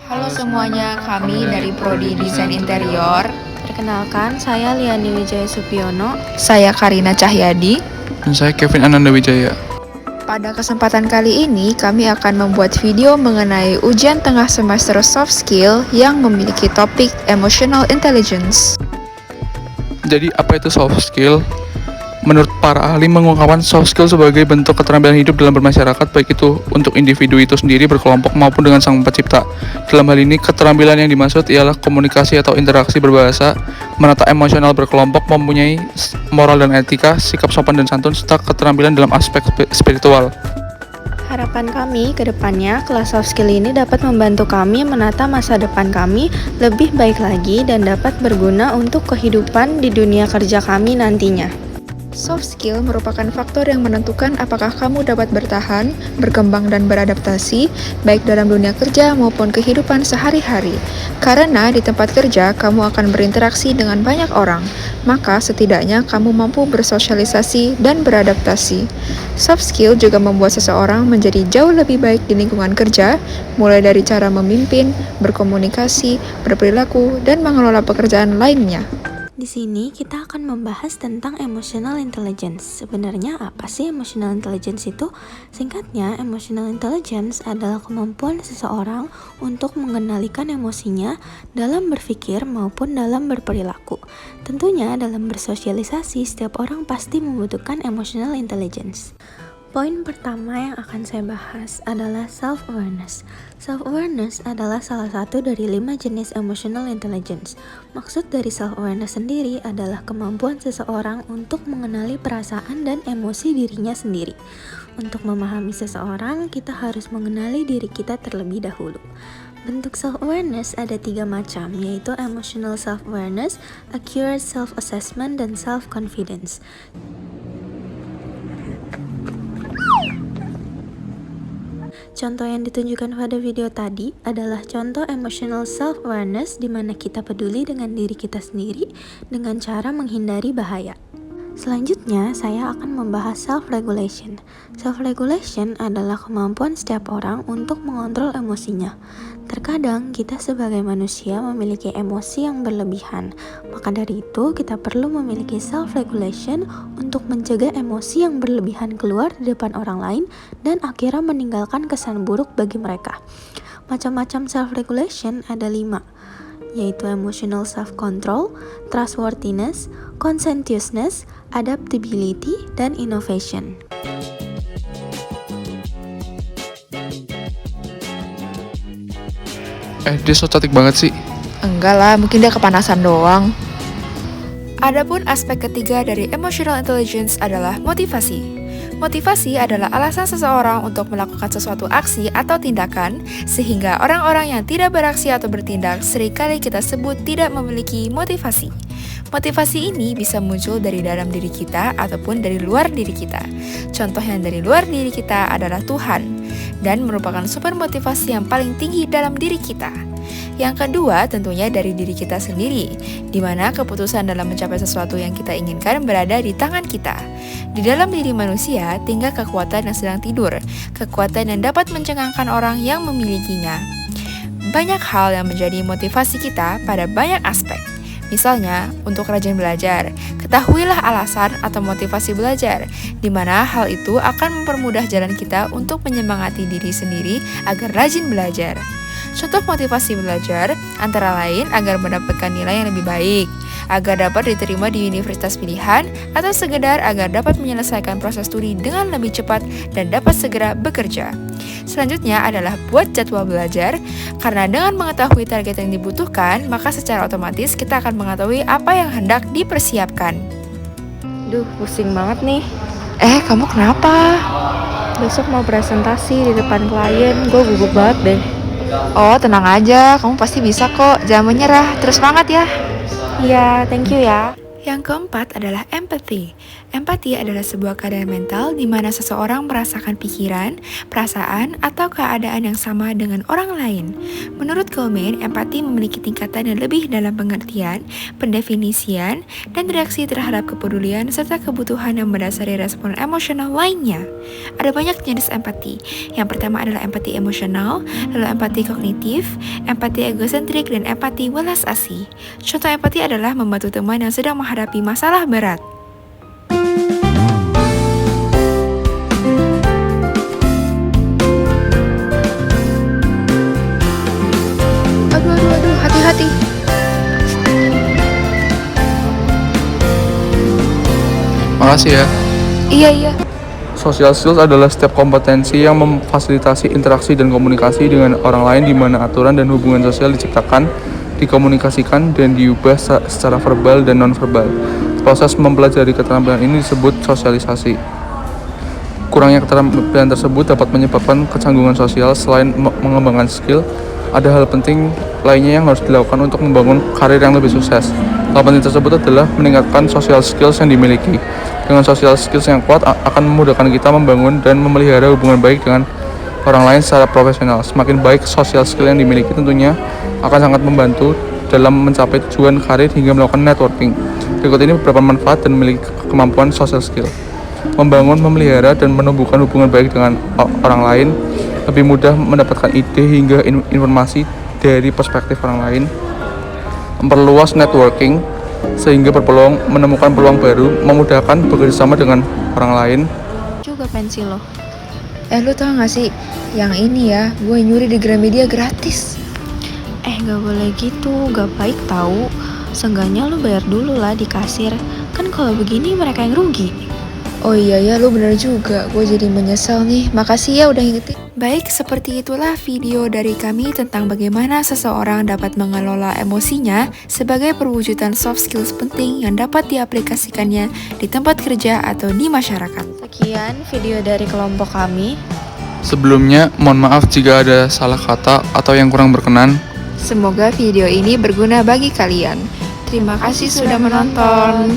Halo semuanya, kami dari Prodi Desain Interior. Perkenalkan, saya Liani Wijaya Supiono. Saya Karina Cahyadi. Dan saya Kevin Ananda Wijaya. Pada kesempatan kali ini, kami akan membuat video mengenai ujian tengah semester soft skill yang memiliki topik emotional intelligence. Jadi apa itu soft skill? Menurut para ahli mengungkapkan soft skill sebagai bentuk keterampilan hidup dalam bermasyarakat, baik itu untuk individu itu sendiri, berkelompok, maupun dengan sang pencipta. Dalam hal ini, keterampilan yang dimaksud ialah komunikasi atau interaksi berbahasa, menata emosional berkelompok, mempunyai moral dan etika, sikap sopan dan santun, serta keterampilan dalam aspek spiritual. Harapan kami ke depannya, kelas soft skill ini dapat membantu kami menata masa depan kami lebih baik lagi dan dapat berguna untuk kehidupan di dunia kerja kami nantinya. Soft skill merupakan faktor yang menentukan apakah kamu dapat bertahan, berkembang, dan beradaptasi, baik dalam dunia kerja maupun kehidupan sehari-hari. Karena di tempat kerja, kamu akan berinteraksi dengan banyak orang, maka setidaknya kamu mampu bersosialisasi dan beradaptasi. Soft skill juga membuat seseorang menjadi jauh lebih baik di lingkungan kerja, mulai dari cara memimpin, berkomunikasi, berperilaku, dan mengelola pekerjaan lainnya. Di sini kita akan membahas tentang emotional intelligence. Sebenarnya apa sih emotional intelligence itu? Singkatnya, emotional intelligence adalah kemampuan seseorang untuk mengendalikan emosinya dalam berpikir maupun dalam berperilaku. Tentunya dalam bersosialisasi, setiap orang pasti membutuhkan emotional intelligence. Poin pertama yang akan saya bahas adalah self-awareness. Self-awareness adalah salah satu dari 5 jenis emotional intelligence. Maksud dari self-awareness sendiri adalah kemampuan seseorang untuk mengenali perasaan dan emosi dirinya sendiri. Untuk memahami seseorang, kita harus mengenali diri kita terlebih dahulu. Bentuk self-awareness ada 3 macam, yaitu emotional self-awareness, accurate self-assessment, dan self-confidence. Contoh yang ditunjukkan pada video tadi adalah contoh emotional self-awareness di mana kita peduli dengan diri kita sendiri dengan cara menghindari bahaya. Selanjutnya, saya akan membahas self-regulation. Self-regulation adalah kemampuan setiap orang untuk mengontrol emosinya. Terkadang, kita sebagai manusia memiliki emosi yang berlebihan. Maka dari itu, kita perlu memiliki self-regulation untuk mencegah emosi yang berlebihan keluar di depan orang lain dan akhirnya meninggalkan kesan buruk bagi mereka. Macam-macam self-regulation ada 5, yaitu emotional self-control, trustworthiness, conscientiousness, adaptability, dan innovation. Dia so cantik banget sih. Enggak lah, mungkin dia kepanasan doang. Adapun aspek ketiga dari emotional intelligence adalah motivasi. Motivasi adalah alasan seseorang untuk melakukan sesuatu aksi atau tindakan, sehingga orang-orang yang tidak beraksi atau bertindak seringkali kita sebut tidak memiliki motivasi. Motivasi ini bisa muncul dari dalam diri kita ataupun dari luar diri kita. Contoh yang dari luar diri kita adalah Tuhan, dan merupakan sumber motivasi yang paling tinggi dalam diri kita. Yang kedua tentunya dari diri kita sendiri, di mana keputusan dalam mencapai sesuatu yang kita inginkan berada di tangan kita. Di dalam diri manusia tinggal kekuatan yang sedang tidur, kekuatan yang dapat mencengangkan orang yang memilikinya. Banyak hal yang menjadi motivasi kita pada banyak aspek. Misalnya, untuk rajin belajar, ketahuilah alasan atau motivasi belajar, di mana hal itu akan mempermudah jalan kita untuk menyemangati diri sendiri agar rajin belajar. Contoh motivasi belajar antara lain agar mendapatkan nilai yang lebih baik, agar dapat diterima di universitas pilihan, atau sekedar agar dapat menyelesaikan proses studi dengan lebih cepat dan dapat segera bekerja. Selanjutnya adalah buat jadwal belajar, karena dengan mengetahui target yang dibutuhkan, maka secara otomatis kita akan mengetahui apa yang hendak dipersiapkan. Duh, pusing banget nih. Kamu kenapa? Besok mau presentasi di depan klien, gue gugup banget deh. Oh, tenang aja, kamu pasti bisa kok, jangan menyerah, terus semangat ya. Iya, thank you ya. Yang keempat adalah empathy. Empati adalah sebuah keadaan mental di mana seseorang merasakan pikiran, perasaan, atau keadaan yang sama dengan orang lain. Menurut Goleman, empati memiliki tingkatan yang lebih dalam pengertian, pendefinisian, dan reaksi terhadap kepedulian serta kebutuhan yang mendasari respon emosional lainnya. Ada banyak jenis empati. Yang pertama adalah empati emosional, lalu empati kognitif, empati egosentrik, dan empati welas asih. Contoh empati adalah membantu teman yang sedang menghadapi masalah berat. Aduh, hati-hati. Makasih ya. Iya. Social skills adalah setiap kompetensi yang memfasilitasi interaksi dan komunikasi dengan orang lain di mana aturan dan hubungan sosial diciptakan, dikomunikasikan, dan diubah secara verbal dan non-verbal. Proses mempelajari keterampilan ini disebut sosialisasi. Kurangnya keterampilan tersebut dapat menyebabkan kecanggungan sosial. Selain mengembangkan skill, ada hal penting lainnya yang harus dilakukan untuk membangun karir yang lebih sukses. Hal penting tersebut adalah meningkatkan social skills yang dimiliki. Dengan social skills yang kuat akan memudahkan kita membangun dan memelihara hubungan baik dengan orang lain secara profesional. Semakin baik social skill yang dimiliki tentunya akan sangat membantu dalam mencapai tujuan karir hingga melakukan networking. Berikut ini beberapa manfaat dan memiliki kemampuan social skill. Membangun, memelihara, dan menumbuhkan hubungan baik dengan orang lain. Lebih mudah mendapatkan ide hingga informasi dari perspektif orang lain. Memperluas networking sehingga berpeluang menemukan peluang baru, memudahkan bekerjasama dengan orang lain. Juga pensil lo. Lu tau gak sih, yang ini ya, gue nyuri di Gramedia gratis. Gak boleh gitu, gak baik tahu. Seenggaknya lu bayar dulu lah di kasir. Kan kalau begini mereka yang rugi. Oh iya ya, lu bener juga. Gue jadi menyesal nih. Makasih ya udah ngingetin. Baik, seperti itulah video dari kami tentang bagaimana seseorang dapat mengelola emosinya sebagai perwujudan soft skills penting yang dapat diaplikasikannya di tempat kerja atau di masyarakat. Sekian video dari kelompok kami. Sebelumnya, mohon maaf jika ada salah kata atau yang kurang berkenan. Semoga video ini berguna bagi kalian. Terima kasih sudah menonton.